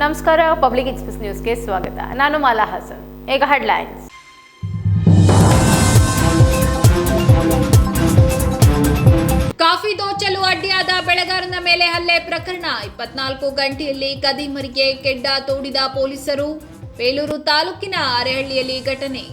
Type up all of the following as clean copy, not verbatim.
ನಮಸ್ಕಾರ, public express ನ್ಯೂಸ್ಗೆ ಸ್ವಾಗತ. ನಾನು ಮಾಲಾ ಹಸನ್. ಈಗ ಹೆಡ್ಲೈನ್ಸ್. ಕಾಫಿ ದೋಚಲು ಅಡ್ಡಿಯಾದ ಬೆಳೆಗಾರನ ಮೇಲೆ ಹಲ್ಲೆ ಪ್ರಕರಣ. 24 ಗಂಟೆಯಲ್ಲಿ ಕದಿಮರಿಗೆ ಕೆಡ್ಡ ತೋಡಿದ ಪೊಲೀಸರು. ಬೇಲೂರು ತಾಲೂಕಿನ ಅರೆಹಳ್ಳಿಯಲ್ಲಿ ಘಟನೆ.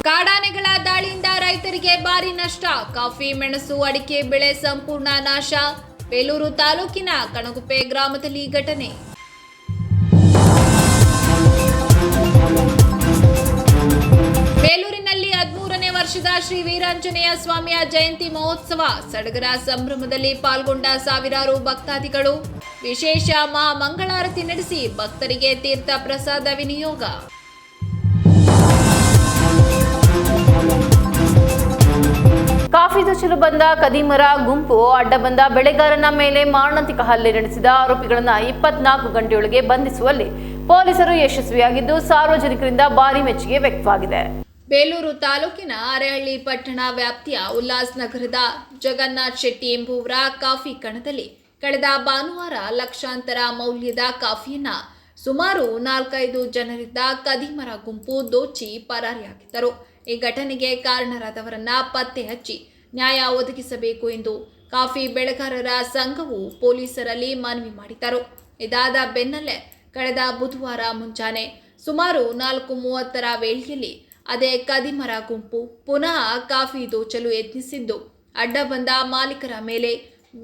ಕಾಡಾನೆಗಳ ದಾಳಿಯಿಂದ ರೈತರಿಗೆ ಭಾರಿ ನಷ್ಟ. ಕಾಫಿ, ಮೆಣಸು, ಅಡಿಕೆ ಬೆಳೆ ಸಂಪೂರ್ಣ ನಾಶ. ಬೇಲೂರು ತಾಲೂಕಿನ ಕಣಗುಪ್ಪೆ ಗ್ರಾಮದಲ್ಲಿ ಘಟನೆ. ಬೇಲೂರಿನಲ್ಲಿ 13ನೇ ವರ್ಷದ ಶ್ರೀ ವೀರಾಂಜನೇಯ ಸ್ವಾಮಿಯ ಜಯಂತಿ ಮಹೋತ್ಸವ. ಸಡಗರ ಸಂಭ್ರಮದಲ್ಲಿ ಪಾಲ್ಗೊಂಡ ಸಾವಿರಾರು ಭಕ್ತಾದಿಗಳು. ವಿಶೇಷ ಮಹಾಮಂಗಳಾರತಿ ನಡೆಸಿ ಭಕ್ತರಿಗೆ ತೀರ್ಥ ಪ್ರಸಾದ ವಿನಿಯೋಗ. ಕಾಫಿ ದೋಚಲು ಬಂದ ಕದಿಮರ ಗುಂಪು ಅಡ್ಡ ಬಂದ ಬೆಳೆಗಾರನ ಮೇಲೆ ಮಾರಣಾಂತಿಕ ಹಲ್ಲೆ ನಡೆಸಿದ ಆರೋಪಿಗಳನ್ನು 24 ಗಂಟೆಯೊಳಗೆ ಬಂಧಿಸುವಲ್ಲಿ ಪೊಲೀಸರು ಯಶಸ್ವಿಯಾಗಿದ್ದು ಸಾರ್ವಜನಿಕರಿಂದ ಭಾರಿ ಮೆಚ್ಚುಗೆ ವ್ಯಕ್ತವಾಗಿದೆ. ಬೇಲೂರು ತಾಲೂಕಿನ ಅರೆಹಳ್ಳಿ ಪಟ್ಟಣ ವ್ಯಾಪ್ತಿಯ ಉಲ್ಲಾಸ್ ನಗರದ ಜಗನ್ನಾಥ್ ಶೆಟ್ಟಿ ಎಂಬುವರ ಕಾಫಿ ಕಣದಲ್ಲಿ ಕಳೆದ ಭಾನುವಾರ ಲಕ್ಷಾಂತರ ಮೌಲ್ಯದ ಕಾಫಿಯನ್ನ ಸುಮಾರು 4-5 ಜನರಿಂದ ಕದಿಮರ ಗುಂಪು ದೋಚಿ ಪರಾರಿಯಾಗಿದ್ದರು. ಈ ಘಟನೆಗೆ ಕಾರಣರಾದವರನ್ನ ಪತ್ತೆ ಹಚ್ಚಿ ನ್ಯಾಯ ಒದಗಿಸಬೇಕು ಎಂದು ಕಾಫಿ ಬೆಳೆಗಾರರ ಸಂಘವು ಪೊಲೀಸರಲ್ಲಿ ಮನವಿ ಮಾಡಿದರು. ಇದಾದ ಬೆನ್ನಲ್ಲೇ ಕಳೆದ ಬುಧವಾರ ಮುಂಜಾನೆ ಸುಮಾರು 4:30 ವೇಳೆಯಲ್ಲಿ ಅದೇ ಕದಿಮರ ಗುಂಪು ಪುನಃ ಕಾಫಿ ದೋಚಲು ಯತ್ನಿಸಿದ್ದು, ಅಡ್ಡ ಬಂದ ಮಾಲೀಕರ ಮೇಲೆ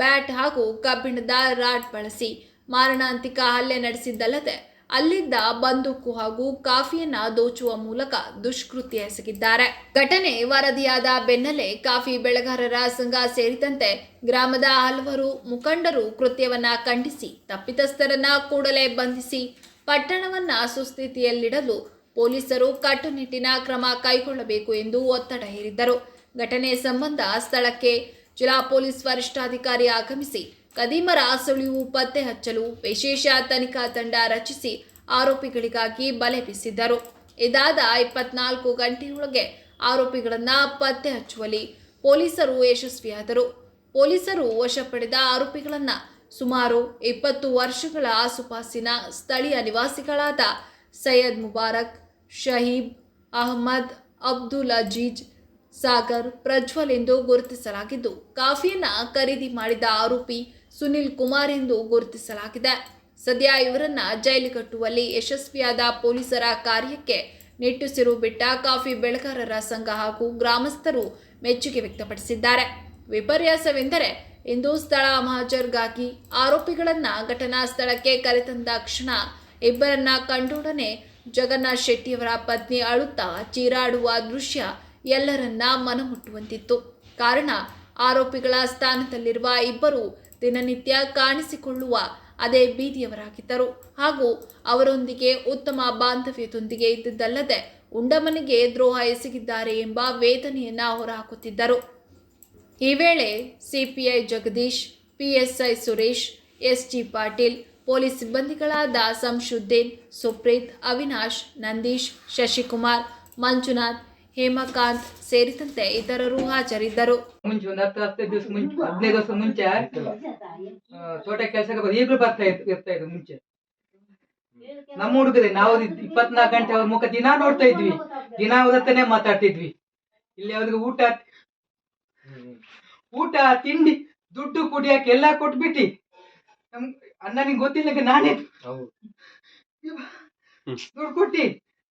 ಬ್ಯಾಟ್ ಹಾಗೂ ಕಬ್ಬಿಣದ ರಾಡ್ ಬಳಸಿ ಮಾರಣಾಂತಿಕ ಹಲ್ಲೆ ನಡೆಸಿದ್ದಲ್ಲದೆ ಅಲ್ಲಿದ್ದ ಬಂದೂಕು ಹಾಗೂ ಕಾಫಿಯನ್ನ ದೋಚುವ ಮೂಲಕ ದುಷ್ಕೃತ್ಯ ಎಸಗಿದ್ದಾರೆ. ಘಟನೆ ವರದಿಯಾದ ಬೆನ್ನಲ್ಲೇ ಕಾಫಿ ಬೆಳೆಗಾರರ ಸಂಘ ಸೇರಿದಂತೆ ಗ್ರಾಮದ ಹಲವರು ಮುಖಂಡರು ಕೃತ್ಯವನ್ನ ಖಂಡಿಸಿ ತಪ್ಪಿತಸ್ಥರನ್ನ ಕೂಡಲೇ ಬಂಧಿಸಿ ಪಟ್ಟಣವನ್ನ ಸುಸ್ಥಿತಿಯಲ್ಲಿಡಲು ಪೊಲೀಸರು ಕಟ್ಟುನಿಟ್ಟಿನ ಕ್ರಮ ಕೈಗೊಳ್ಳಬೇಕು ಎಂದು ಒತ್ತಡ ಹೇರಿದ್ದರು. ಘಟನೆ ಸಂಬಂಧ ಸ್ಥಳಕ್ಕೆ ಜಿಲ್ಲಾ ಪೊಲೀಸ್ ವರಿಷ್ಠಾಧಿಕಾರಿ ಆಗಮಿಸಿ ಕದಿಮರ ಸುಳಿವು ಪತ್ತೆ ಹಚ್ಚಲು ವಿಶೇಷ ತನಿಖಾ ತಂಡ ರಚಿಸಿ ಆರೋಪಿಗಳಿಗಾಗಿ ಬಲೆ ಬೀಸಿದ್ದರು. ಇದಾದ 24 ಗಂಟೆಯೊಳಗೆ ಆರೋಪಿಗಳನ್ನ ಪತ್ತೆ ಹಚ್ಚುವಲ್ಲಿ ಪೊಲೀಸರು ಯಶಸ್ವಿಯಾದರು. ಪೊಲೀಸರು ವಶಪಡೆದ ಆರೋಪಿಗಳನ್ನ ಸುಮಾರು 20 ವರ್ಷಗಳ ಆಸುಪಾಸಿನ ಸ್ಥಳೀಯ ನಿವಾಸಿಗಳಾದ ಸೈಯದ್ ಮುಬಾರಕ್, ಶಹೀಬ್ ಅಹಮದ್, ಅಬ್ದುಲ್ ಅಜೀಜ್, ಸಾಗರ್, ಪ್ರಜ್ವಲ್ ಎಂದು ಗುರುತಿಸಲಾಗಿದ್ದು, ಕಾಫಿಯನ್ನ ಖರೀದಿ ಮಾಡಿದ ಆರೋಪಿ ಸುನಿಲ್ ಕುಮಾರ್ ಎಂದು ಗುರುತಿಸಲಾಗಿದೆ. ಸದ್ಯ ಇವರನ್ನ ಜೈಲಿಗಟ್ಟುವಲ್ಲಿ ಯಶಸ್ವಿಯಾದ ಪೊಲೀಸರ ಕಾರ್ಯಕ್ಕೆ ನಿಟ್ಟುಸಿರು ಬಿಟ್ಟ ಕಾಫಿ ಬೆಳೆಗಾರರ ಸಂಘ ಹಾಗೂ ಗ್ರಾಮಸ್ಥರು ಮೆಚ್ಚುಗೆ ವ್ಯಕ್ತಪಡಿಸಿದ್ದಾರೆ. ವಿಪರ್ಯಾಸವೆಂದರೆ ಇಂದು ಸ್ಥಳ ಮಹಜರ್ಗಾಗಿ ಆರೋಪಿಗಳನ್ನ ಘಟನಾ ಸ್ಥಳಕ್ಕೆ ಕರೆತಂದ ಕ್ಷಣ ಇಬ್ಬರನ್ನ ಕಂಡೊಡನೆ ಜಗನ್ನಾಥ್ ಶೆಟ್ಟಿಯವರ ಪತ್ನಿ ಅಳುತ್ತಾ ಚೀರಾಡುವ ದೃಶ್ಯ ಎಲ್ಲರನ್ನ ಮನಮುಟ್ಟುವಂತಿತ್ತು. ಕಾರಣ ಆರೋಪಿಗಳ ಸ್ಥಾನದಲ್ಲಿರುವ ಇಬ್ಬರು ದಿನನಿತ್ಯ ಕಾಣಿಸಿಕೊಳ್ಳುವ ಅದೇ ಬೀದಿಯವರಾಗಿದ್ದರು ಹಾಗೂ ಅವರೊಂದಿಗೆ ಉತ್ತಮ ಬಾಂಧವ್ಯದೊಂದಿಗೆ ಇದ್ದುದಲ್ಲದೆ ಉಂಡಮನಿಗೆ ದ್ರೋಹ ಎಸಗಿದ್ದಾರೆ ಎಂಬ ವೇದನೆಯನ್ನ ಹೊರಹಾಕುತ್ತಿದ್ದರು. ಈ ವೇಳೆ CPI Jagadish, PSI Suresh, SG Patil, police ಸಿಬ್ಬಂದಿಗಳಾದ ಸಂಶುದ್ದೀನ್, ಸುಪ್ರೀತ್, ಅವಿನಾಶ್, ನಂದೀಶ್, ಶಶಿಕುಮಾರ್, ಮಂಜುನಾಥ್, ಹೇಮಕಾಂತ್ ಸೇರಿದಂತೆ ಇತರರು ಹಾಜರಿದ್ದರು. ಮುಂಚೆ ಒಂದು 10 ದಿವಸ ಮುಂಚೆ 15 ದಿವಸ ಮುಂಚೆ ತೋಟ ಕೆಲಸಕ್ಕೆ ಈಗಲೂ ಬರ್ತಾ ಇತ್ತು. ಮುಂಚೆ ನಮ್ಮ ಹುಡುಗರೆ ನಾವು 24 ಗಂಟೆ ಅವ್ರ ಮುಖ ದಿನ ನೋಡ್ತಾ ಇದ್ವಿ, ದಿನ ಅವ್ರ ಹತ್ರನೇ ಮಾತಾಡ್ತಿದ್ವಿ. ಇಲ್ಲಿ ಅವ್ರಿಗೆ ಊಟ ತಿಂಡಿ ದುಡ್ಡು ಕುಡಿಯಕ್ಕೆ ಎಲ್ಲ ಕೊಟ್ಬಿಟ್ಟಿ ಅಣ್ಣ ನಿಂಗೆ ಗೊತ್ತಿಲ್ಲ ನಾನೇ ದುಡ್ಡು ಕೊಟ್ಟಿ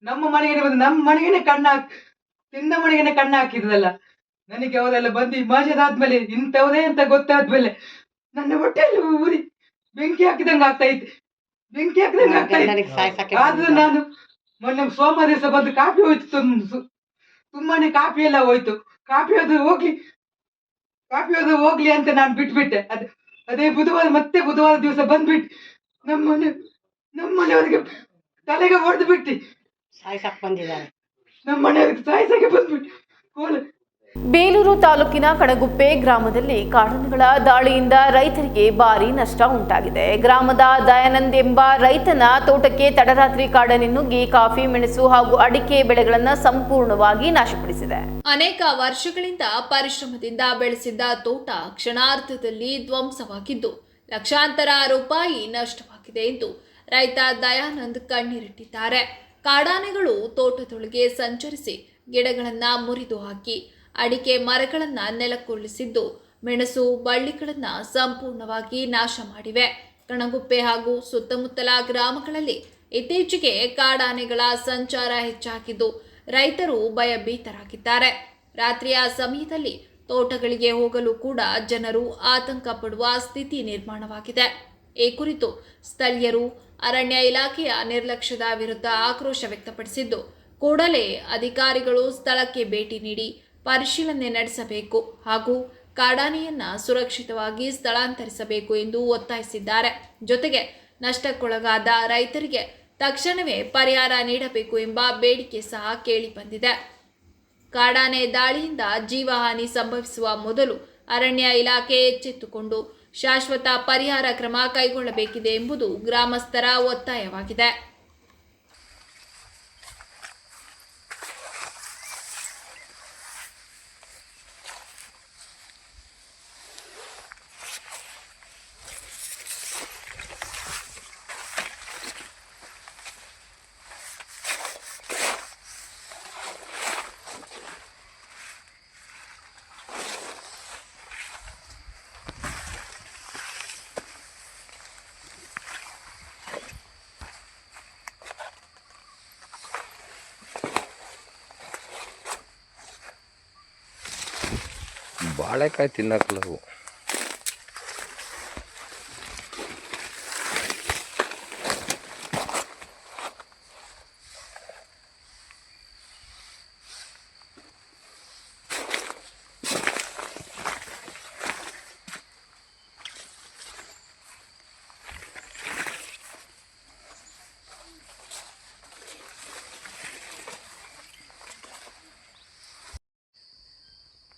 ನಮ್ಮ ಮನೆಗೆ ಬಂದು ನಮ್ಮ ಮನೆಗೇನೆ ತಿಂದ ಮನೆಗೇನೆ ಕಣ್ಣ ಹಾಕಿದ್ರಲ್ಲ. ನನಗೆ ಅವರೆಲ್ಲ ಬಂದು ಮಜಾದಾದ್ಮೇಲೆ ಇಂಥವ್ರೇ ಅಂತ ಗೊತ್ತಾದ್ಮೇಲೆ ನನ್ನ ಹೊಟ್ಟೆಯಲ್ಲಿ ಊರಿ ಬೆಂಕಿ ಹಾಕಿದಂಗ ಆಗ್ತಾ ಇತ್ತು. ಆದ್ರೂ ನಾನು ಮೊನ್ನೆ ಸೋಮವಾರ ದಿವಸ ಬಂದು ಕಾಫಿ ಹೋಯ್ತು, ತುಂಬಾನೇ ಕಾಫಿ ಎಲ್ಲ ಹೋಯ್ತು. ಕಾಫಿ ಹೋದ್ರು ಹೋಗ್ಲಿ ಅಂತ ನಾನು ಬಿಟ್ಬಿಟ್ಟೆ. ಅದೇ ಬುಧವಾರ ದಿವಸ ಬಂದ್ಬಿಟ್ಟು ನಮ್ಮ ಮನೆಯವರಿಗೆ ತಲೆಗೆ ಹೊಡೆದು ಬಿಟ್ಟು ಸಾಯ್ಸಕ್ ಬಂದಿದ್ದಾರೆ. ನಮ್ಮ ಮನೆಯವ್ರಿಗೆ ಸಾಯ್ಸಕ್ಕೆ ಬಂದ್ಬಿಟ್ಟು. ಬೇಲೂರು ತಾಲೂಕಿನ ಕಣಗುಪ್ಪೆ ಗ್ರಾಮದಲ್ಲಿ ಕಾಡಾನೆಗಳ ದಾಳಿಯಿಂದ ರೈತರಿಗೆ ಭಾರಿ ನಷ್ಟ ಉಂಟಾಗಿದೆ. ಗ್ರಾಮದ ದಯಾನಂದ್ ಎಂಬ ರೈತನ ತೋಟಕ್ಕೆ ತಡರಾತ್ರಿ ಕಾಡಾನೆ ನುಗ್ಗಿ ಕಾಫಿ, ಮೆಣಸು ಹಾಗೂ ಅಡಿಕೆ ಬೆಳೆಗಳನ್ನು ಸಂಪೂರ್ಣವಾಗಿ ನಾಶಪಡಿಸಿದೆ. ಅನೇಕ ವರ್ಷಗಳಿಂದ ಪರಿಶ್ರಮದಿಂದ ಬೆಳೆಸಿದ್ದ ತೋಟ ಕ್ಷಣಾರ್ಧದಲ್ಲಿ ಧ್ವಂಸವಾಗಿದ್ದು ಲಕ್ಷಾಂತರ ರೂಪಾಯಿ ನಷ್ಟವಾಗಿದೆ ಎಂದು ರೈತ ದಯಾನಂದ್ ಕಣ್ಣೀರಿಟ್ಟಿದ್ದಾರೆ. ಕಾಡಾನೆಗಳು ತೋಟದೊಳಗೆ ಸಂಚರಿಸಿ ಗಿಡಗಳನ್ನು ಮುರಿದು ಹಾಕಿ ಅಡಿಕೆ ಮರಗಳನ್ನು ನೆಲಕ್ಕುರುಳಿಸಿದ್ದು ಮೆಣಸು ಬಳ್ಳಿಗಳನ್ನು ಸಂಪೂರ್ಣವಾಗಿ ನಾಶ ಮಾಡಿವೆ. ಕಣಗುಪ್ಪೆ ಹಾಗೂ ಸುತ್ತಮುತ್ತಲ ಗ್ರಾಮಗಳಲ್ಲಿ ಇತ್ತೀಚೆಗೆ ಕಾಡಾನೆಗಳ ಸಂಚಾರ ಹೆಚ್ಚಾಗಿದ್ದು ರೈತರು ಭಯಭೀತರಾಗಿದ್ದಾರೆ. ರಾತ್ರಿಯ ಸಮಯದಲ್ಲಿ ತೋಟಗಳಿಗೆ ಹೋಗಲು ಕೂಡ ಜನರು ಆತಂಕ ಪಡುವ ಸ್ಥಿತಿ ನಿರ್ಮಾಣವಾಗಿದೆ. ಈ ಕುರಿತು ಸ್ಥಳೀಯರು ಅರಣ್ಯ ಇಲಾಖೆಯ ನಿರ್ಲಕ್ಷ್ಯದ ವಿರುದ್ಧ ಆಕ್ರೋಶ ವ್ಯಕ್ತಪಡಿಸಿದ್ದು ಕೂಡಲೇ ಅಧಿಕಾರಿಗಳು ಸ್ಥಳಕ್ಕೆ ಭೇಟಿ ನೀಡಿ ಪರಿಶೀಲನೆ ನಡೆಸಬೇಕು ಹಾಗೂ ಕಾಡಾನೆಯನ್ನ ಸುರಕ್ಷಿತವಾಗಿ ಸ್ಥಳಾಂತರಿಸಬೇಕು ಎಂದು ಒತ್ತಾಯಿಸಿದ್ದಾರೆ. ಜೊತೆಗೆ ನಷ್ಟಕ್ಕೊಳಗಾದ ರೈತರಿಗೆ ತಕ್ಷಣವೇ ಪರಿಹಾರ ನೀಡಬೇಕು ಎಂಬ ಬೇಡಿಕೆ ಸಹ ಕೇಳಿಬಂದಿದೆ. ಕಾಡಾನೆ ದಾಳಿಯಿಂದ ಜೀವಹಾನಿ ಸಂಭವಿಸುವ ಮೊದಲು ಅರಣ್ಯ ಇಲಾಖೆ ಎಚ್ಚೆತ್ತುಕೊಂಡು ಶಾಶ್ವತ ಪರಿಹಾರ ಕ್ರಮ ಕೈಗೊಳ್ಳಬೇಕಿದೆ ಎಂಬುದು ಗ್ರಾಮಸ್ಥರ ಒತ್ತಾಯವಾಗಿದೆ. ಬಾಳೆಕಾಯಿ ತಿನ್ನಕ್ಲವು.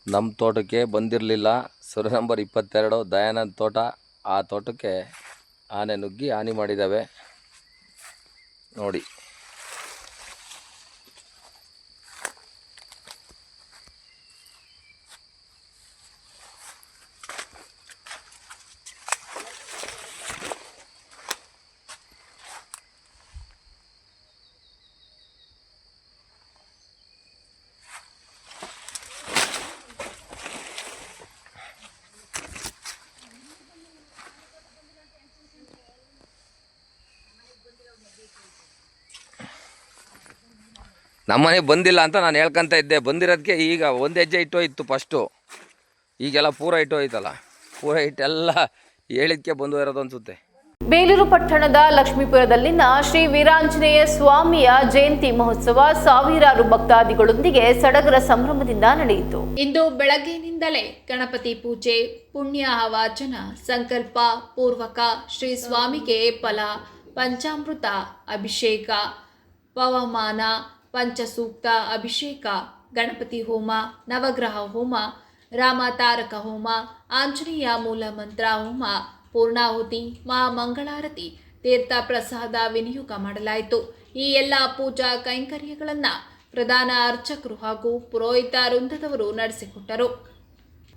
ನಮ್ಮ ತೋಟಕ್ಕೆ ಬಂದಿರಲಿಲ್ಲ. ಸರ್ವೆ ನಂಬರ್ 22 ದಯಾನಂದ್ ತೋಟ. ಆ ತೋಟಕ್ಕೆ ಆನೆ ನುಗ್ಗಿ ಹಾನಿ ಮಾಡಿದ್ದಾವೆ ನೋಡಿ. ನಮ್ಮನೆಗೆ ಬಂದಿಲ್ಲ ಅಂತ ನಾನು ಹೇಳ್ಕೊಂತ ಇದ್ದೆ. ಬಂದಿರೋದಕ್ಕೆ ಈಗ ಒಂದು ಹೆಜ್ಜೆ ಇಟ್ಟೋಯ್ತು ಫಸ್ಟು. ಈಗೆಲ್ಲ ಪೂರ ಇಟ್ಟೋಯ್ತಲ್ಲ. ಪೂರ ಇಟ್ಟೆಲ್ಲ ಹೇಳಿದ್ಕೆ ಬಂದು ಇರೋದು ಅನಿಸುತ್ತೆ. ಬೇಲೂರು ಪಟ್ಟಣದ ಲಕ್ಷ್ಮೀಪುರದಲ್ಲಿನ ಶ್ರೀ ವೀರಾಂಜನೇಯ ಸ್ವಾಮಿಯ ಜಯಂತಿ ಮಹೋತ್ಸವ ಸಾವಿರಾರು ಭಕ್ತಾದಿಗಳೊಂದಿಗೆ ಸಡಗರ ಸಂಭ್ರಮದಿಂದ ನಡೆಯಿತು. ಇಂದು ಬೆಳಗ್ಗಿನಿಂದಲೇ ಗಣಪತಿ ಪೂಜೆ, ಪುಣ್ಯ ವಾಚನ, ಸಂಕಲ್ಪ ಪೂರ್ವಕ ಶ್ರೀ ಸ್ವಾಮಿಗೆ ಫಲ, ಪಂಚಾಮೃತ ಅಭಿಷೇಕ, ಪವಮಾನ, ಪಂಚಸೂಕ್ತ ಅಭಿಷೇಕ, ಗಣಪತಿ ಹೋಮ, ನವಗ್ರಹ ಹೋಮ, ರಾಮ ತಾರಕ ಹೋಮ, ಆಂಜನೇಯ ಮೂಲ ಮಂತ್ರ ಹೋಮ, ಪೂರ್ಣಾಹುತಿ, ಮಹಾಮಂಗಳಾರತಿ, ತೀರ್ಥ ಪ್ರಸಾದ ವಿನಿಯೋಗ ಮಾಡಲಾಯಿತು. ಈ ಎಲ್ಲ ಪೂಜಾ ಕೈಂಕರ್ಯಗಳನ್ನು ಪ್ರಧಾನ ಅರ್ಚಕರು ಹಾಗೂ ಪುರೋಹಿತ ವೃಂದದವರು ನಡೆಸಿಕೊಟ್ಟರು.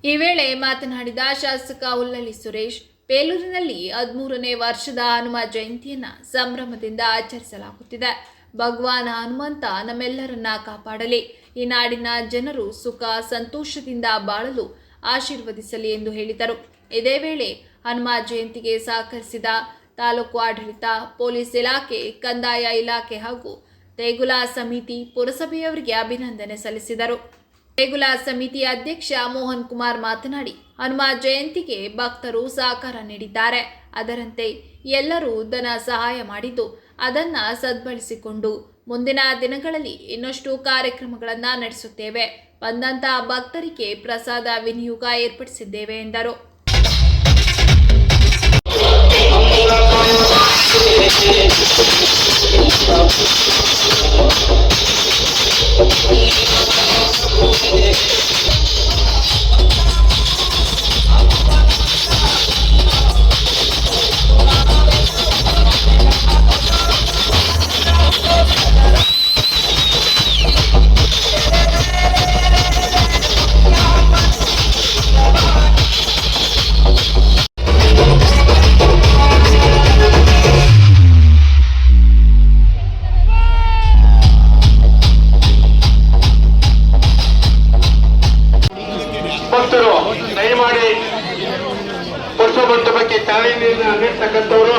ಈ ವೇಳೆ ಮಾತನಾಡಿದ ಶಾಸಕ ಹುಲ್ಲಳ್ಳಿ ಸುರೇಶ್, ಬೇಲೂರಿನಲ್ಲಿ 13ನೇ ವರ್ಷದ ಹನುಮ ಜಯಂತಿಯನ್ನು ಸಂಭ್ರಮದಿಂದ ಆಚರಿಸಲಾಗುತ್ತಿದೆ. ಭಗವಾನ್ ಹನುಮಂತ ನಮ್ಮೆಲ್ಲರನ್ನ ಕಾಪಾಡಲಿ, ಈ ನಾಡಿನ ಜನರು ಸುಖ ಸಂತೋಷದಿಂದ ಬಾಳಲು ಆಶೀರ್ವದಿಸಲಿ ಎಂದು ಹೇಳಿದರು. ಇದೇ ವೇಳೆ ಹನುಮ ಜಯಂತಿಗೆ ಸಹಕರಿಸಿದ ತಾಲೂಕು ಆಡಳಿತ, ಪೊಲೀಸ್ ಇಲಾಖೆ, ಕಂದಾಯ ಇಲಾಖೆ ಹಾಗೂ ದೇಗುಲ ಸಮಿತಿ ಪುರಸಭೆಯವರಿಗೆ ಅಭಿನಂದನೆ ಸಲ್ಲಿಸಿದರು. ದೇಗುಲ ಸಮಿತಿ ಅಧ್ಯಕ್ಷ ಮೋಹನ್ ಕುಮಾರ್ ಮಾತನಾಡಿ, ಹನುಮ ಜಯಂತಿಗೆ ಭಕ್ತರು ಸಹಕಾರ ನೀಡಿದ್ದಾರೆ. ಅದರಂತೆ ಎಲ್ಲರೂ ಧನ ಸಹಾಯ ಮಾಡಿದ್ದು ಅದನ್ನು ಸದ್ಬಳಸಿಕೊಂಡು ಮುಂದಿನ ದಿನಗಳಲ್ಲಿ ಇನ್ನಷ್ಟು ಕಾರ್ಯಕ್ರಮಗಳನ್ನು ನಡೆಸುತ್ತೇವೆ. ಬಂದಂತಹ ಭಕ್ತರಿಗೆ ಪ್ರಸಾದ ವಿನಿಯೋಗ ಏರ್ಪಡಿಸಿದ್ದೇವೆ ಎಂದರು. ಚಾಲನೆಯನ್ನು ನೀಡ್ತಕ್ಕಂಥವರು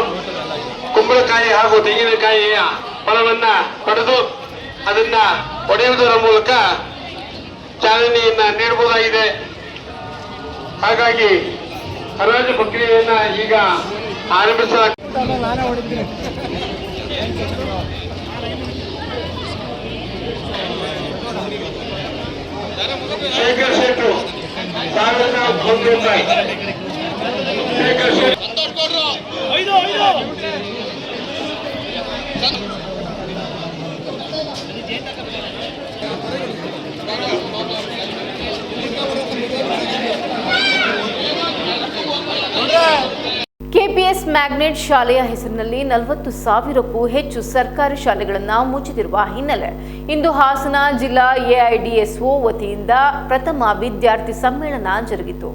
ಕುಂಬಳಕಾಯಿ ಹಾಗೂ ತೆಂಗಿನಕಾಯಿಯ ಫಲವನ್ನ ಪಡೆದು ಅದನ್ನ ಒಡೆಯುವುದರ ಮೂಲಕ ಚಾಲನೆಯನ್ನ ನೀಡಬಹುದಾಗಿದೆ. ಹಾಗಾಗಿ ಹರಾಜು ಪ್ರಕ್ರಿಯೆಯನ್ನ ಈಗ ಆರಂಭಿಸಲಾಗಿದೆ. ಶೇಖರ್ ಶೆಟ್ರು 1,100 ರೂಪಾಯಿ. ಶೇಖರ್ ಶೆಟ್ರು ಕೆಪಿಎಸ್ ಮ್ಯಾಗ್ನೆಟ್ ಶಾಲೆಯ ಹೆಸರಿನಲ್ಲಿ 40,000ಕ್ಕೂ ಹೆಚ್ಚು ಸರ್ಕಾರಿ ಶಾಲೆಗಳನ್ನು ಮುಚ್ಚುತ್ತಿರುವ ಹಿನ್ನೆಲೆ ಇಂದು ಹಾಸನ ಜಿಲ್ಲಾ ಎಐಡಿಎಸ್ಒ ವತಿಯಿಂದ ಪ್ರಥಮ ವಿದ್ಯಾರ್ಥಿ ಸಮ್ಮೇಳನ ಜರುಗಿತು.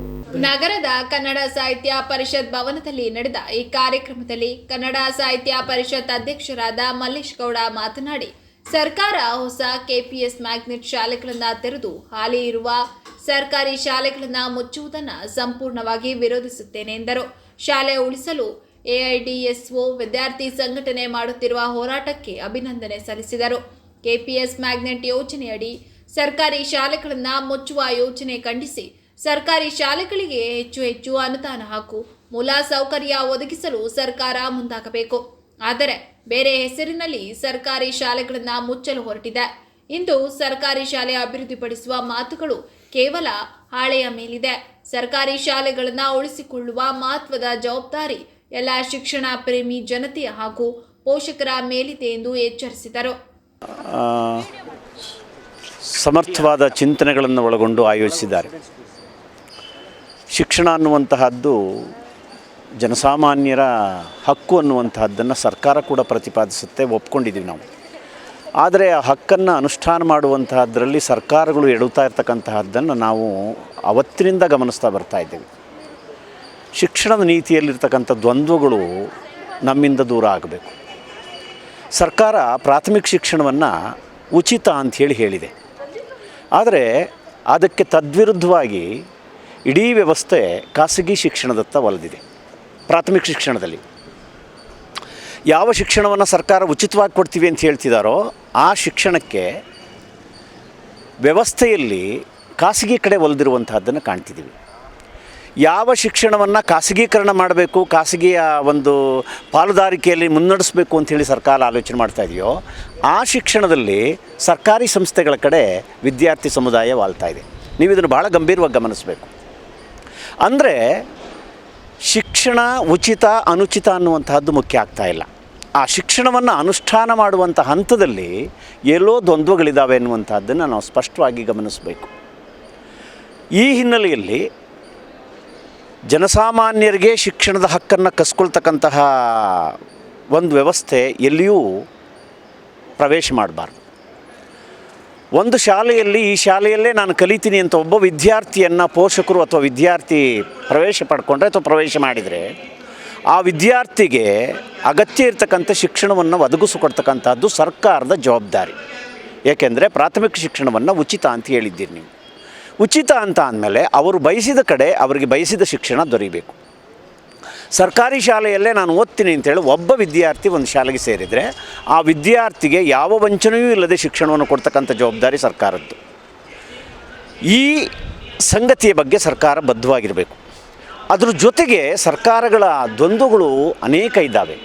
ನಗರದ ಕನ್ನಡ ಸಾಹಿತ್ಯ ಪರಿಷತ್ ಭವನದಲ್ಲಿ ನಡೆದ ಈ ಕಾರ್ಯಕ್ರಮದಲ್ಲಿ ಕನ್ನಡ ಸಾಹಿತ್ಯ ಪರಿಷತ್ ಅಧ್ಯಕ್ಷರಾದ ಮಲ್ಲೇಶ್ ಗೌಡ ಮಾತನಾಡಿ, ಸರ್ಕಾರ ಹೊಸ ಕೆಪಿಎಸ್ ಮ್ಯಾಗ್ನೆಟ್ ಶಾಲೆಗಳನ್ನು ತೆರೆದು ಹಾಲಿ ಇರುವ ಸರ್ಕಾರಿ ಶಾಲೆಗಳನ್ನು ಮುಚ್ಚುವುದನ್ನು ಸಂಪೂರ್ಣವಾಗಿ ವಿರೋಧಿಸುತ್ತೇನೆ ಎಂದರು. ಶಾಲೆ ಉಳಿಸಲು ಎಐಡಿಎಸ್ಒ ವಿದ್ಯಾರ್ಥಿ ಸಂಘಟನೆ ಮಾಡುತ್ತಿರುವ ಹೋರಾಟಕ್ಕೆ ಅಭಿನಂದನೆ ಸಲ್ಲಿಸಿದರು. ಕೆಪಿಎಸ್ ಮ್ಯಾಗ್ನೆಟ್ ಯೋಜನೆಯಡಿ ಸರ್ಕಾರಿ ಶಾಲೆಗಳನ್ನು ಮುಚ್ಚುವ ಯೋಜನೆ ಖಂಡಿಸಿ ಸರ್ಕಾರಿ ಶಾಲೆಗಳಿಗೆ ಹೆಚ್ಚು ಅನುದಾನ ಹಾಗೂ ಮೂಲ ಸೌಕರ್ಯ ಒದಗಿಸಲು ಸರ್ಕಾರ ಮುಂದಾಗಬೇಕು. ಆದರೆ ಬೇರೆ ಹೆಸರಿನಲ್ಲಿ ಸರ್ಕಾರಿ ಶಾಲೆಗಳನ್ನು ಮುಚ್ಚಲು ಹೊರಟಿದೆ. ಇಂದು ಸರ್ಕಾರಿ ಶಾಲೆ ಅಭಿವೃದ್ಧಿಪಡಿಸುವ ಮಾತುಗಳು ಕೇವಲ ಹಾಳೆಯ ಮೇಲಿದೆ. ಸರ್ಕಾರಿ ಶಾಲೆಗಳನ್ನು ಉಳಿಸಿಕೊಳ್ಳುವ ಮಹತ್ವದ ಜವಾಬ್ದಾರಿ ಎಲ್ಲ ಶಿಕ್ಷಣ ಪ್ರೇಮಿ ಜನತೆಯ ಹಾಗೂ ಪೋಷಕರ ಮೇಲಿದೆ ಎಂದು ಎಚ್ಚರಿಸಿದರು. ಸಮರ್ಥವಾದ ಚಿಂತನೆಗಳನ್ನು ಒಳಗೊಂಡು ಆಯೋಜಿಸಿದ್ದಾರೆ. ಶಿಕ್ಷಣ ಅನ್ನುವಂತಹದ್ದು ಜನಸಾಮಾನ್ಯರ ಹಕ್ಕು ಅನ್ನುವಂತಹದ್ದನ್ನು ಸರ್ಕಾರ ಕೂಡ ಪ್ರತಿಪಾದಿಸುತ್ತೆ, ಒಪ್ಕೊಂಡಿದ್ದೀವಿ ನಾವು. ಆದರೆ ಆ ಹಕ್ಕನ್ನು ಅನುಷ್ಠಾನ ಮಾಡುವಂತಹದ್ರಲ್ಲಿ ಸರ್ಕಾರಗಳು ಎಡುತ್ತಾ ಇರ್ತಕ್ಕಂತಹದ್ದನ್ನು ನಾವು ಅವತ್ತಿನಿಂದ ಗಮನಿಸ್ತಾ ಬರ್ತಾ ಇದ್ದೇವೆ. ಶಿಕ್ಷಣದ ನೀತಿಯಲ್ಲಿರ್ತಕ್ಕಂಥ ದ್ವಂದ್ವಗಳು ನಮ್ಮಿಂದ ದೂರ ಆಗಬೇಕು. ಸರ್ಕಾರ ಪ್ರಾಥಮಿಕ ಶಿಕ್ಷಣವನ್ನು ಉಚಿತ ಅಂಥೇಳಿ ಹೇಳಿದೆ. ಆದರೆ ಅದಕ್ಕೆ ತದ್ವಿರುದ್ಧವಾಗಿ ಇಡೀ ವ್ಯವಸ್ಥೆ ಖಾಸಗಿ ಶಿಕ್ಷಣದತ್ತ ಒಲಿದಿದೆ. ಪ್ರಾಥಮಿಕ ಶಿಕ್ಷಣದಲ್ಲಿ ಯಾವ ಶಿಕ್ಷಣವನ್ನು ಸರ್ಕಾರ ಉಚಿತವಾಗಿ ಕೊಡ್ತೀವಿ ಅಂತ ಹೇಳ್ತಿದ್ದಾರೋ ಆ ಶಿಕ್ಷಣಕ್ಕೆ ವ್ಯವಸ್ಥೆಯಲ್ಲಿ ಖಾಸಗಿ ಕಡೆ ಒಲಿದಿರುವಂತಹದ್ದನ್ನು ಕಾಣ್ತಿದ್ದೀವಿ. ಯಾವ ಶಿಕ್ಷಣವನ್ನು ಖಾಸಗೀಕರಣ ಮಾಡಬೇಕು, ಖಾಸಗಿಯ ಒಂದು ಪಾಲುದಾರಿಕೆಯಲ್ಲಿ ಮುನ್ನಡೆಸಬೇಕು ಅಂಥೇಳಿ ಸರ್ಕಾರ ಆಲೋಚನೆ ಮಾಡ್ತಾ ಇದೆಯೋ ಆ ಶಿಕ್ಷಣದಲ್ಲಿ ಸರ್ಕಾರಿ ಸಂಸ್ಥೆಗಳ ಕಡೆ ವಿದ್ಯಾರ್ಥಿ ಸಮುದಾಯ ವಾಲ್ತಾ ಇದೆ. ನೀವು ಇದನ್ನು ಭಾಳ ಗಂಭೀರವಾಗಿ ಗಮನಿಸಬೇಕು. ಅಂದರೆ ಶಿಕ್ಷಣ ಉಚಿತ ಅನುಚಿತ ಅನ್ನುವಂತಹದ್ದು ಮುಖ್ಯ ಆಗ್ತಾ ಇಲ್ಲ. ಆ ಶಿಕ್ಷಣವನ್ನು ಅನುಷ್ಠಾನ ಮಾಡುವಂಥ ಹಂತದಲ್ಲಿ ಎಲ್ಲೋ ದ್ವಂದ್ವಗಳಿದ್ದಾವೆ ಎನ್ನುವಂಥದ್ದನ್ನು ನಾವು ಸ್ಪಷ್ಟವಾಗಿ ಗಮನಿಸಬೇಕು. ಈ ಹಿನ್ನೆಲೆಯಲ್ಲಿ ಜನಸಾಮಾನ್ಯರಿಗೆ ಶಿಕ್ಷಣದ ಹಕ್ಕನ್ನು ಕಸ್ಕೊಳ್ತಕ್ಕಂತಹ ಒಂದು ವ್ಯವಸ್ಥೆ ಎಲ್ಲಿಯೂ ಪ್ರವೇಶ ಮಾಡಬಾರ್ದು. ಒಂದು ಶಾಲೆಯಲ್ಲಿ ಈ ಶಾಲೆಯಲ್ಲೇ ನಾನು ಕಲಿತೀನಿ ಅಂತ ಒಬ್ಬ ವಿದ್ಯಾರ್ಥಿಯನ್ನು ಪೋಷಕರು ಅಥವಾ ವಿದ್ಯಾರ್ಥಿ ಪ್ರವೇಶ ಪಡ್ಕೊಂಡ್ರೆ ಅಥವಾ ಪ್ರವೇಶ ಮಾಡಿದರೆ ಆ ವಿದ್ಯಾರ್ಥಿಗೆ ಅಗತ್ಯ ಇರತಕ್ಕಂಥ ಶಿಕ್ಷಣವನ್ನು ಒದಗಿಸಿಕೊಡ್ತಕ್ಕಂಥದ್ದು ಸರ್ಕಾರದ ಜವಾಬ್ದಾರಿ. ಏಕೆಂದರೆ ಪ್ರಾಥಮಿಕ ಶಿಕ್ಷಣವನ್ನು ಉಚಿತ ಅಂತ ಹೇಳಿದ್ದೀರಿ ನೀವು. ಉಚಿತ ಅಂತ ಅಂದಮೇಲೆ ಅವರು ಬಯಸಿದ ಕಡೆ ಅವರಿಗೆ ಬಯಸಿದ ಶಿಕ್ಷಣ ದೊರೀಬೇಕು. ಸರ್ಕಾರಿ ಶಾಲೆಯಲ್ಲೇ ನಾನು ಓದ್ತೀನಿ ಅಂತೇಳಿ ಒಬ್ಬ ವಿದ್ಯಾರ್ಥಿ ಒಂದು ಶಾಲೆಗೆ ಸೇರಿದರೆ ಆ ವಿದ್ಯಾರ್ಥಿಗೆ ಯಾವ ವಂಚನೆಯೂ ಇಲ್ಲದೆ ಶಿಕ್ಷಣವನ್ನು ಕೊಡ್ತಕ್ಕಂಥ ಜವಾಬ್ದಾರಿ ಸರ್ಕಾರದ್ದು. ಈ ಸಂಗತಿಯ ಬಗ್ಗೆ ಸರ್ಕಾರ ಬದ್ಧವಾಗಿರಬೇಕು. ಅದ್ರ ಜೊತೆಗೆ ಸರ್ಕಾರಗಳ ದ್ವಂದ್ವಗಳು ಅನೇಕ ಇದ್ದಾವೆ.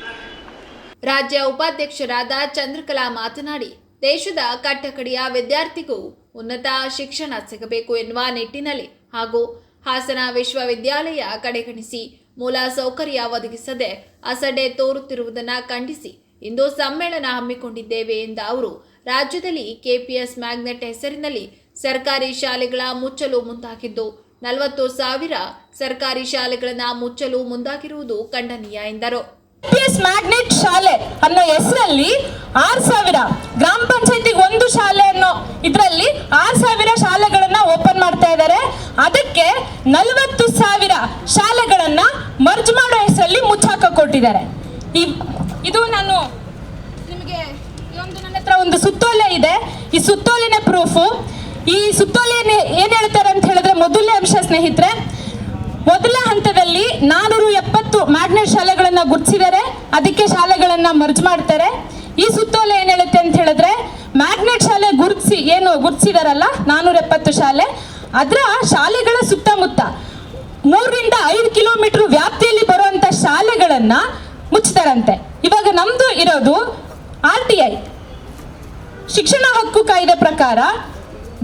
ರಾಜ್ಯ ಉಪಾಧ್ಯಕ್ಷರಾದ ಚಂದ್ರಕಲಾ ಮಾತನಾಡಿ, ದೇಶದ ಕಟ್ಟಕಡೆಯ ವಿದ್ಯಾರ್ಥಿಗೂ ಉನ್ನತ ಶಿಕ್ಷಣ ಸಿಗಬೇಕು ಎನ್ನುವ ನಿಟ್ಟಿನಲ್ಲಿ ಹಾಗೂ ಹಾಸನ ವಿಶ್ವವಿದ್ಯಾಲಯ ಕಡೆಗಣಿಸಿ ಮೂಲ ಸೌಕರ್ಯ ಒದಗಿಸದೆ ಅಸಡ್ಡೆ ತೋರುತ್ತಿರುವುದನ್ನು ಖಂಡಿಸಿ ಇಂದು ಸಮ್ಮೇಳನ ಹಮ್ಮಿಕೊಂಡಿದ್ದೇವೆ ಎಂದ ಅವರು, ರಾಜ್ಯದಲ್ಲಿ ಕೆಪಿಎಸ್ ಮ್ಯಾಗ್ನೆಟ್ ಹೆಸರಿನಲ್ಲಿ ಸರ್ಕಾರಿ ಶಾಲೆಗಳ ಮುಚ್ಚಲು ಮುಂದಾಗಿದ್ದು 40,000 ಸರ್ಕಾರಿ ಶಾಲೆಗಳನ್ನು ಮುಚ್ಚಲು ಮುಂದಾಗಿರುವುದು ಖಂಡನೀಯ ಎಂದರು. ಕೆಪಿಎಸ್ ಮ್ಯಾಗ್ನೆಟ್ ಶಾಲೆ ಅನ್ನೋ ಹೆಸರಲ್ಲಿ 6,000 ಗ್ರಾಮ ಪಂಚಾಯತಿಗೆ ಒಂದು ಶಾಲೆ ಅನ್ನೋ ಇದರಲ್ಲಿ 6,000 ಶಾಲೆಗಳನ್ನ ಓಪನ್ ಮಾಡ್ತಾ ಇದ್ದಾರೆ. ಅದಕ್ಕೆ 40,000 ಶಾಲೆಗಳನ್ನ ಮರ್ಜ್ ಮಾಡೋ ಹೆಸರಲ್ಲಿ ಮುಚ್ಚಾಕ ಕೊಟ್ಟಿದ್ದಾರೆ. ಇದು ನಾನು ನಿಮಗೆ ನನ್ನ ಹತ್ರ ಒಂದು ಸುತ್ತೋಲೆ ಇದೆ. ಈ ಸುತ್ತೋಲಿನ ಪ್ರೂಫು. ಈ ಸುತ್ತೋಲೆ ಏನ್ ಹೇಳ್ತಾರೆ ಅಂತ ಹೇಳಿದ್ರೆ, ಮೊದಲನೇ ಅಂಶ ಸ್ನೇಹಿತರೆ, ಮೊದಲ ಹಂತದಲ್ಲಿ ಇದರಲ್ಲಿ 470 ಮ್ಯಾಗ್ನೆಟ್ ಶಾಲೆಗಳನ್ನ ಗುರುತಿಸಿದ್ದಾರೆ. ಅದಕ್ಕೆ ಶಾಲೆಗಳನ್ನ ಮರ್ಜ್ ಮಾಡ್ತಾರೆ. ಈ ಸುತ್ತೋಲೆ ಏನ್ ಹೇಳುತ್ತೆ ಅಂತ ಹೇಳಿದ್ರೆ, ಮ್ಯಾಗ್ನೆಟ್ ಶಾಲೆ ಗುರುತಿಸಿದಾರಲ್ಲ 470 ಶಾಲೆ, ಅದರ ಶಾಲೆಗಳ ಸುತ್ತಮುತ್ತ 3 ರಿಂದ 5 ಕಿಲೋಮೀಟರ್ ವ್ಯಾಪ್ತಿಯಲ್ಲಿ ಬರುವಂತ ಶಾಲೆಗಳನ್ನ ಮುಚ್ತಾರಂತೆ. ಇವಾಗ ನಮ್ದು ಇರೋದು RTI ಶಿಕ್ಷಣ ಹಕ್ಕು ಕಾಯ್ದೆ ಪ್ರಕಾರ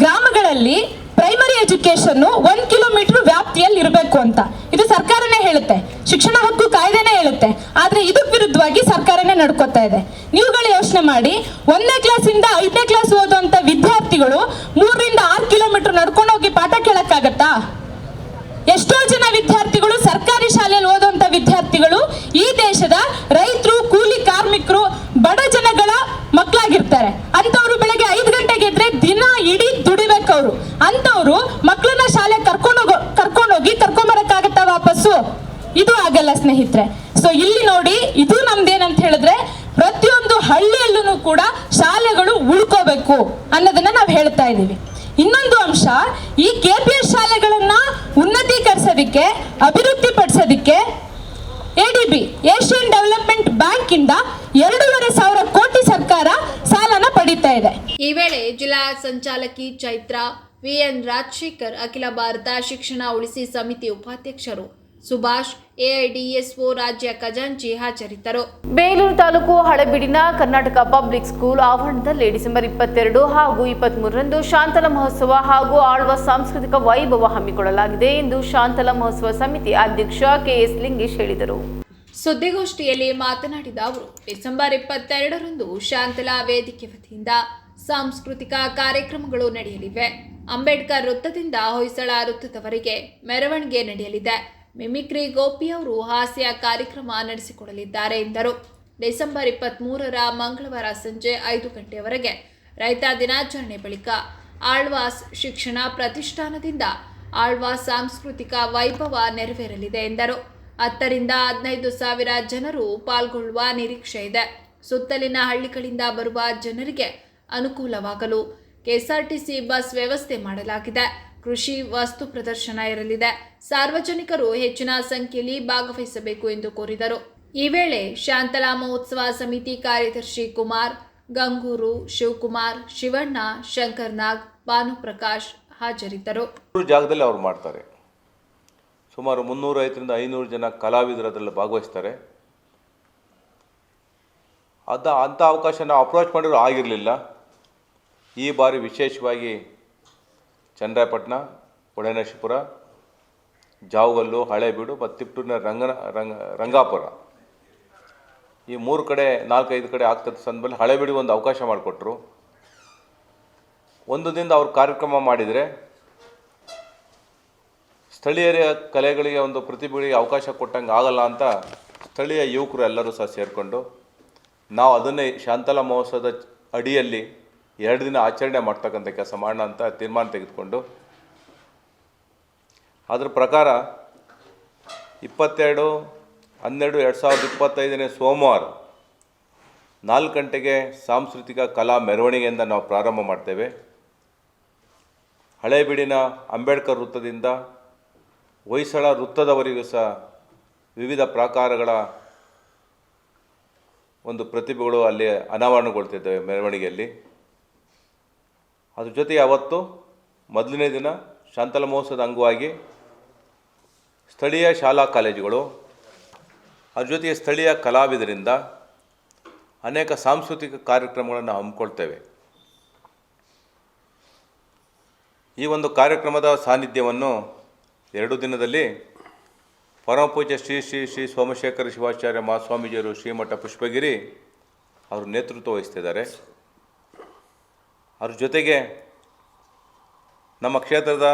ಗ್ರಾಮಗಳಲ್ಲಿ ಪ್ರೈಮರಿ ಎಜುಕೇಶನ್ 1 ಕಿಲೋಮೀಟರ್ ವ್ಯಾಪ್ತಿಯಲ್ಲಿ ಇರಬೇಕು ಅಂತ ಇದು ಸರ್ಕಾರನೇ ಹೇಳುತ್ತೆ, ಶಿಕ್ಷಣ ಹಕ್ಕು ಕಾಯ್ದೆನೇ ಹೇಳುತ್ತೆ. ಆದ್ರೆ ಇದಕ್ಕೆ ವಿರುದ್ಧವಾಗಿ ಸರ್ಕಾರನೇ ನಡ್ಕೋತಾ ಇದೆ. ನೀವುಗಳು ಯೋಚನೆ ಮಾಡಿ, 1ನೇ ಕ್ಲಾಸಿಂದ 5ನೇ ಕ್ಲಾಸ್ ಓದುವಂತ ವಿದ್ಯಾರ್ಥಿಗಳು 3 ರಿಂದ 6 ಕಿಲೋಮೀಟರ್ ನಡ್ಕೊಂಡು ಹೋಗಿ ಪಾಠ ಕೇಳಕ್ಕಾಗತ್ತಾ? ಎಷ್ಟೋ ಜನ ವಿದ್ಯಾರ್ಥಿಗಳು ಸರ್ಕಾರಿ ಶಾಲೆಯಲ್ಲಿ ಓದುವಂತ ವಿದ್ಯಾರ್ಥಿಗಳು ಈ ದೇಶದ ರೈತರು, ಕೂಲಿ ಕಾರ್ಮಿಕರು, ಬಡ ಜನಗಳ ಮಕ್ಕಳಾಗಿರ್ತಾರೆ. ಅಂತವ್ರು ಬೆಳಗ್ಗೆ 5 ಗಂಟೆಗೆ ಎದ್ರೆ ದಿನ ಇಡೀ ದುಡಿಬೇಕು. ಅವರು ಅಂತವ್ರು ಮಕ್ಕಳನ್ನ ಶಾಲೆ ಕರ್ಕೊಂಡೋಗಿ ಕರ್ಕೊಂಬರಕ್ಕಾಗತ್ತಾ ವಾಪಸ್ಸು? ಇದು ಆಗಲ್ಲ ಸ್ನೇಹಿತರೆ. ಸೊ ಇಲ್ಲಿ ನೋಡಿ, ಇದು ನಮ್ದೇನಂತ ಹೇಳಿದ್ರೆ ಪ್ರತಿಯೊಂದು ಹಳ್ಳಿಯಲ್ಲೂ ಕೂಡ ಶಾಲೆಗಳು ಉಳ್ಕೋಬೇಕು ಅನ್ನೋದನ್ನ ನಾವು ಹೇಳ್ತಾ ಇದೀವಿ. ಇನ್ನೊಂದು ಅಂಶ, ಈ KPS ಶಾಲೆಗಳನ್ನ ಉನ್ನತೀಕರಿಸೋದಿಕ್ಕೆ, ಅಭಿವೃದ್ಧಿ ಪಡಿಸೋದಿಕ್ಕೆ ADB ಏಷ್ಯನ್ ಡೆವಲಪ್ಮೆಂಟ್ ಬ್ಯಾಂಕ್ ಇಂದ 2,500 ಕೋಟಿ ಸರ್ಕಾರ ಸಾಲನ ಪಡೀತಾ ಇದೆ. ಈ ವೇಳೆ ಜಿಲ್ಲಾ ಸಂಚಾಲಕಿ ಚೈತ್ರ VN ರಾಜಶೇಖರ್, ಅಖಿಲ ಭಾರತ ಶಿಕ್ಷಣ ಉಳಿಸಿ ಸಮಿತಿ ಉಪಾಧ್ಯಕ್ಷರು ಸುಭಾಷ್, AIDSO ರಾಜ್ಯ ಖಜಾಂಚಿ ಹಾಜರಿದ್ದರು. ಬೇಲೂರು ತಾಲೂಕು ಹಳೆಬೀಡಿನ ಕರ್ನಾಟಕ ಪಬ್ಲಿಕ್ ಸ್ಕೂಲ್ ಆವರಣದಲ್ಲಿ ಡಿಸೆಂಬರ್ 22 ಹಾಗೂ 23ರಂದು ಶಾಂತಲ ಮಹೋತ್ಸವ ಹಾಗೂ ಆಳ್ವ ಸಾಂಸ್ಕೃತಿಕ ವೈಭವ ಹಮ್ಮಿಕೊಳ್ಳಲಾಗಿದೆ ಎಂದು ಶಾಂತಲ ಮಹೋತ್ಸವ ಸಮಿತಿ ಅಧ್ಯಕ್ಷ KS ಲಿಂಗೇಶ್ ಹೇಳಿದರು. ಸುದ್ದಿಗೋಷ್ಠಿಯಲ್ಲಿ ಮಾತನಾಡಿದ ಅವರು, ಡಿಸೆಂಬರ್ 22ರಂದು ಶಾಂತಲಾ ವೇದಿಕೆ ವತಿಯಿಂದ ಸಾಂಸ್ಕೃತಿಕ ಕಾರ್ಯಕ್ರಮಗಳು ನಡೆಯಲಿವೆ. ಅಂಬೇಡ್ಕರ್ ವೃತ್ತದಿಂದ ಹೊಯ್ಸಳ ವೃತ್ತದವರೆಗೆ ಮೆರವಣಿಗೆ ನಡೆಯಲಿದೆ. ಮಿಮಿಕ್ರಿ ಗೋಪಿ ಅವರು ಹಾಸ್ಯ ಕಾರ್ಯಕ್ರಮ ನಡೆಸಿಕೊಡಲಿದ್ದಾರೆ ಎಂದರು. ಡಿಸೆಂಬರ್ 23ರ ಮಂಗಳವಾರ ಸಂಜೆ 5 ಗಂಟೆಯವರೆಗೆ ರೈತ ದಿನಾಚರಣೆ ಬಳಿಕ ಆಳ್ವಾಸ್ ಶಿಕ್ಷಣ ಪ್ರತಿಷ್ಠಾನದಿಂದ ಆಳ್ವಾಸ್ ಸಾಂಸ್ಕೃತಿಕ ವೈಭವ ನೆರವೇರಲಿದೆ ಎಂದರು. 10 ರಿಂದ 15 ಸಾವಿರ ಜನರು ಪಾಲ್ಗೊಳ್ಳುವ ನಿರೀಕ್ಷೆ ಇದೆ. ಸುತ್ತಲಿನ ಹಳ್ಳಿಗಳಿಂದ ಬರುವ ಜನರಿಗೆ ಅನುಕೂಲವಾಗಲು KSRTC ಬಸ್ ವ್ಯವಸ್ಥೆ ಮಾಡಲಾಗಿದೆ. ಕೃಷಿ ವಸ್ತು ಪ್ರದರ್ಶನ ಇರಲಿದೆ. ಸಾರ್ವಜನಿಕರು ಹೆಚ್ಚಿನ ಸಂಖ್ಯೆಯಲ್ಲಿ ಭಾಗವಹಿಸಬೇಕು ಎಂದು ಕೋರಿದರು. ಈ ವೇಳೆ ಶಾಂತಲಾ ಮಹೋತ್ಸವ ಸಮಿತಿ ಕಾರ್ಯದರ್ಶಿ ಕುಮಾರ್, ಗಂಗೂರು, ಶಿವಕುಮಾರ್, ಶಿವಣ್ಣ, ಶಂಕರ್ ನಾಗ್, ಭಾನುಪ್ರಕಾಶ್ ಹಾಜರಿದ್ದರು. ಜಾಗದಲ್ಲಿ ಅವ್ರು ಮಾಡ್ತಾರೆ. ಸುಮಾರು 350 ರಿಂದ 500 ಜನ ಕಲಾವಿದರು ಅದರಲ್ಲಿ ಭಾಗವಹಿಸ್ತಾರೆ. ಅಂಥ ಅವಕಾಶ ನಾವು ಅಪ್ರೋಚ್ ಮಾಡಿದ್ರು ಆಗಿರಲಿಲ್ಲ. ಈ ಬಾರಿ ವಿಶೇಷವಾಗಿ ಚನ್ನರಾಯಪಟ್ಟಣ, ಹೊಳೆನರಸೀಪುರ, ಜಾವಗಲ್ಲು, ಹಳೇಬೀಡು ಮತ್ತು ತಿಪ್ಟೂರಿನ ರಂಗಾಪುರ ಈ 3 ಕಡೆ 4-5 ಕಡೆ ಆಗ್ತದೆ ಸಂದರ್ಭದಲ್ಲಿ ಹಳೇಬೀಡಿಗೆ ಒಂದು ಅವಕಾಶ ಮಾಡಿಕೊಟ್ರು. ಒಂದು ದಿನದ ಅವ್ರು ಕಾರ್ಯಕ್ರಮ ಮಾಡಿದರೆ ಸ್ಥಳೀಯರ ಕಲೆಗಳಿಗೆ ಒಂದು ಪ್ರತಿಭೆಗಳಿಗೆ ಅವಕಾಶ ಕೊಟ್ಟಂಗೆ ಆಗಲ್ಲ ಅಂತ ಸ್ಥಳೀಯ ಯುವಕರು ಎಲ್ಲರೂ ಸಹ ಸೇರಿಕೊಂಡು ನಾವು ಅದನ್ನೇ ಶಾಂತಲಾ ಮಹೋತ್ಸವದ ಅಡಿಯಲ್ಲಿ 2 ದಿನ ಆಚರಣೆ ಮಾಡ್ತಕ್ಕಂಥ ಕೆಲಸ ಮಾಡೋಣ ಅಂತ ತೀರ್ಮಾನ ತೆಗೆದುಕೊಂಡು ಅದರ ಪ್ರಕಾರ 22/12/2025 ಸೋಮವಾರ 4 ಗಂಟೆಗೆ ಸಾಂಸ್ಕೃತಿಕ ಕಲಾ ಮೆರವಣಿಗೆಯಿಂದ ನಾವು ಪ್ರಾರಂಭ ಮಾಡ್ತೇವೆ. ಹಳೇಬೀಡಿನ ಅಂಬೇಡ್ಕರ್ ವೃತ್ತದಿಂದ ಹೊಯ್ಸಳ ವೃತ್ತದವರೆಗೂ ಸಹ ವಿವಿಧ ಪ್ರಕಾರಗಳ ಒಂದು ಪ್ರತಿಭೆಗಳು ಅಲ್ಲಿ ಅನಾವರಣಗೊಳ್ತಿದ್ದೇವೆ ಮೆರವಣಿಗೆಯಲ್ಲಿ. ಅದ್ರ ಜೊತೆಗೆ ಅವತ್ತು ಮೊದಲನೇ ದಿನ ಶಾಂತಲಾ ಮಹೋತ್ಸವದ ಅಂಗವಾಗಿ ಸ್ಥಳೀಯ ಶಾಲಾ ಕಾಲೇಜುಗಳು, ಅದ್ರ ಜೊತೆಗೆ ಸ್ಥಳೀಯ ಕಲಾವಿದರಿಂದ ಅನೇಕ ಸಾಂಸ್ಕೃತಿಕ ಕಾರ್ಯಕ್ರಮಗಳನ್ನು ಹಮ್ಮಿಕೊಳ್ತೇವೆ. ಈ ಒಂದು ಕಾರ್ಯಕ್ರಮದ ಸಾನ್ನಿಧ್ಯವನ್ನು 2 ದಿನದಲ್ಲಿ ಪರಮಪೂಜ್ಯ ಶ್ರೀ ಶ್ರೀ ಶ್ರೀ ಸೋಮಶೇಖರ ಶಿವಾಚಾರ್ಯ ಮಹಾಸ್ವಾಮೀಜಿಯವರು ಶ್ರೀಮಠ ಪುಷ್ಪಗಿರಿ ಅವರು ನೇತೃತ್ವ ವಹಿಸ್ತಿದ್ದಾರೆ. ಅದ್ರ ಜೊತೆಗೆ ನಮ್ಮ ಕ್ಷೇತ್ರದ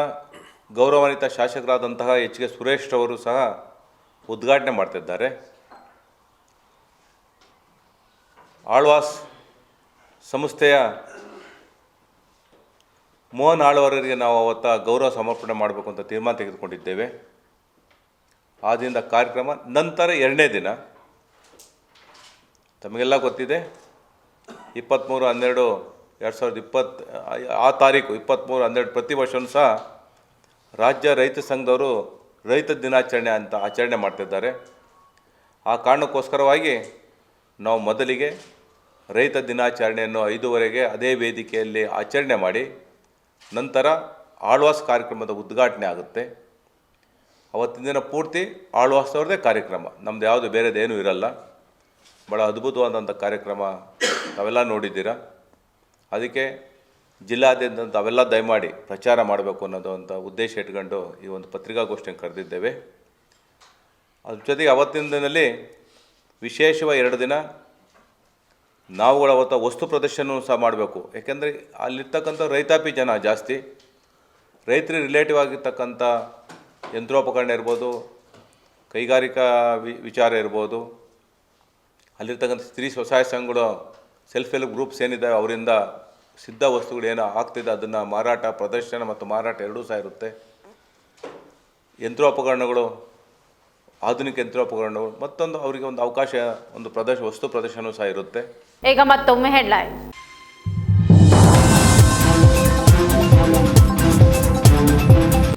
ಗೌರವಾನ್ವಿತ ಶಾಸಕರಾದಂತಹ HK ಸುರೇಶ್ ಅವರು ಸಹ ಉದ್ಘಾಟನೆ ಮಾಡ್ತಿದ್ದಾರೆ. ಆಳ್ವಾಸ್ ಸಂಸ್ಥೆಯ ಮೋಹನ್ ಆಳ್ವರಿಗೆ ನಾವು ಅವತ್ತು ಗೌರವ ಸಮರ್ಪಣೆ ಮಾಡಬೇಕು ಅಂತ ತೀರ್ಮಾನ ತೆಗೆದುಕೊಂಡಿದ್ದೇವೆ. ಆದ್ದರಿಂದ ಕಾರ್ಯಕ್ರಮ ನಂತರ 2ನೇ ದಿನ ತಮಗೆಲ್ಲ ಗೊತ್ತಿದೆ 23/12/2020 ಆ ತಾರೀಕು 23/12 ಪ್ರತಿ ವರ್ಷವೂ ಸಹ ರಾಜ್ಯ ರೈತ ಸಂಘದವರು ರೈತ ದಿನಾಚರಣೆ ಅಂತ ಆಚರಣೆ ಮಾಡ್ತಿದ್ದಾರೆ. ಆ ಕಾರಣಕ್ಕೋಸ್ಕರವಾಗಿ ನಾವು ಮೊದಲಿಗೆ ರೈತ ದಿನಾಚರಣೆಯನ್ನು 5:30ಗೆ ಅದೇ ವೇದಿಕೆಯಲ್ಲಿ ಆಚರಣೆ ಮಾಡಿ ನಂತರ ಆಳ್ವಾಸ್ ಕಾರ್ಯಕ್ರಮದ ಉದ್ಘಾಟನೆ ಆಗುತ್ತೆ. ಅವತ್ತಿನ ದಿನ ಪೂರ್ತಿ ಆಳ್ವಾಸ್ ಅವ್ರದ್ದೇ ಕಾರ್ಯಕ್ರಮ, ನಮ್ಮದು ಯಾವುದು ಬೇರೆದೇನೂ ಇರಲ್ಲ. ಭಾಳ ಅದ್ಭುತವಾದಂಥ ಕಾರ್ಯಕ್ರಮ ತಾವೆಲ್ಲ ನೋಡಿದ್ದೀರ. ಅದಕ್ಕೆ ಜಿಲ್ಲಾದ್ಯಂತ ತಾವೆಲ್ಲ ದಯಮಾಡಿ ಪ್ರಚಾರ ಮಾಡಬೇಕು ಅನ್ನೋದು ಅಂತ ಉದ್ದೇಶ ಇಟ್ಕೊಂಡು ಈ ಒಂದು ಪತ್ರಿಕಾಗೋಷ್ಠಿಯನ್ನು ಕರೆದಿದ್ದೇವೆ. ಅದ್ರ ಜೊತೆಗೆ ಅವತ್ತಿನ ದಿನದಲ್ಲಿ ವಿಶೇಷವಾಗಿ 2 ದಿನ ನಾವುಗಳು ಅವತ್ತು ವಸ್ತು ಪ್ರದರ್ಶನ ಸಹ ಮಾಡಬೇಕು. ಯಾಕೆಂದರೆ ಅಲ್ಲಿರ್ತಕ್ಕಂಥ ರೈತಾಪಿ ಜನ ಜಾಸ್ತಿ, ರೈತರಿಗೆ ರಿಲೇಟಿವ್ ಆಗಿರ್ತಕ್ಕಂಥ ಯಂತ್ರೋಪಕರಣ ಇರ್ಬೋದು, ಕೈಗಾರಿಕಾ ವಿಚಾರ ಇರ್ಬೋದು, ಅಲ್ಲಿರ್ತಕ್ಕಂಥ ಸ್ತ್ರೀ ಸ್ವಸಹಾಯ ಸಂಘಗಳು, ಸೆಲ್ಫ್ ಹೆಲ್ಪ್ ಗ್ರೂಪ್ಸ್ ಏನಿದ್ದಾವೆ ಅವರಿಂದ ಸಿದ್ಧ ವಸ್ತುಗಳು ಏನೋ ಆಗ್ತಿದೆ ಅದನ್ನು ಮಾರಾಟ, ಪ್ರದರ್ಶನ ಮತ್ತು ಮಾರಾಟ ಎರಡೂ ಸಹ ಇರುತ್ತೆ. ಯಂತ್ರೋಪಕರಣಗಳು, ಆಧುನಿಕ ಯಂತ್ರೋಪಕರಣಗಳು, ಮತ್ತೊಂದು ಅವರಿಗೆ ಒಂದು ಅವಕಾಶ, ಒಂದು ವಸ್ತು ಪ್ರದರ್ಶನವೂ ಸಹ ಇರುತ್ತೆ. ಈಗ ಮತ್ತೊಮ್ಮೆ ಹೆಡ್ಲೈನ್.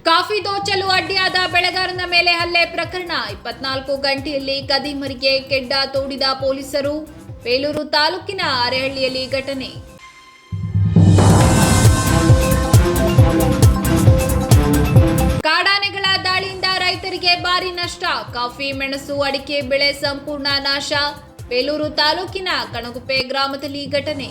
ಕಾಫಿ ದೋಚಲು ಅಡ್ಡಿಯಾದ ಬೆಳೆಗಾರನ ಮೇಲೆ ಹಲ್ಲೆ ಪ್ರಕರಣ. 24 ಗಂಟೆಯಲ್ಲಿ ಕದಿಮರಿಗೆ ಕೆಡ್ಡ ತೋಡಿದ ಪೊಲೀಸರು. ಬೇಲೂರು ತಾಲೂಕಿನ ಅರೆಹಳ್ಳಿಯಲ್ಲಿ ಘಟನೆ. ಕಾಡಾನೆಗಳ ದಾಳಿಯಿಂದ ರೈತರಿಗೆ ಭಾರಿ ನಷ್ಟ. ಕಾಫಿ, ಮೆಣಸು, ಅಡಿಕೆ ಬೆಳೆ ಸಂಪೂರ್ಣ ನಾಶ. ಬೇಲೂರು ತಾಲೂಕಿನ ಕಣಗುಪ್ಪೆ ಗ್ರಾಮದಲ್ಲಿ ಘಟನೆ.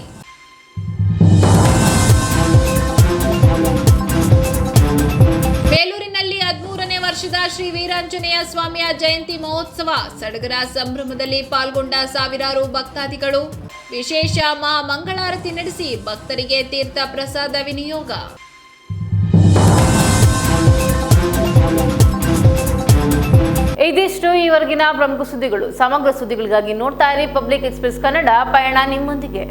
ಬೇಲೂರಿನಲ್ಲಿ 13ನೇ ವರ್ಷದ ಶ್ರೀ ವೀರಾಂಜನೇಯ ಸ್ವಾಮಿಯ ಜಯಂತಿ ಮಹೋತ್ಸವ. ಸಡಗರ ಸಂಭ್ರಮದಲ್ಲಿ ಪಾಲ್ಗೊಂಡ ಸಾವಿರಾರು ಭಕ್ತಾದಿಗಳು. ವಿಶೇಷ ಮಹಾಮಂಗಳಾರತಿ ನಡೆಸಿ ಭಕ್ತರಿಗೆ ತೀರ್ಥ ಪ್ರಸಾದ ವಿನಿಯೋಗ. ಇದಿಷ್ಟು ಈವರೆಗಿನ ಪ್ರಮುಖ ಸುದ್ದಿಗಳು. ಸಮಗ್ರ ಸುದ್ದಿಗಳಿಗಾಗಿ ನೋಡ್ತಾ ಇರಿ ಪಬ್ಲಿಕ್ ಎಕ್ಸ್‌ಪ್ರೆಸ್ ಕನ್ನಡ. ಪಯಣ ನಿಮ್ಮೊಂದಿಗೆ.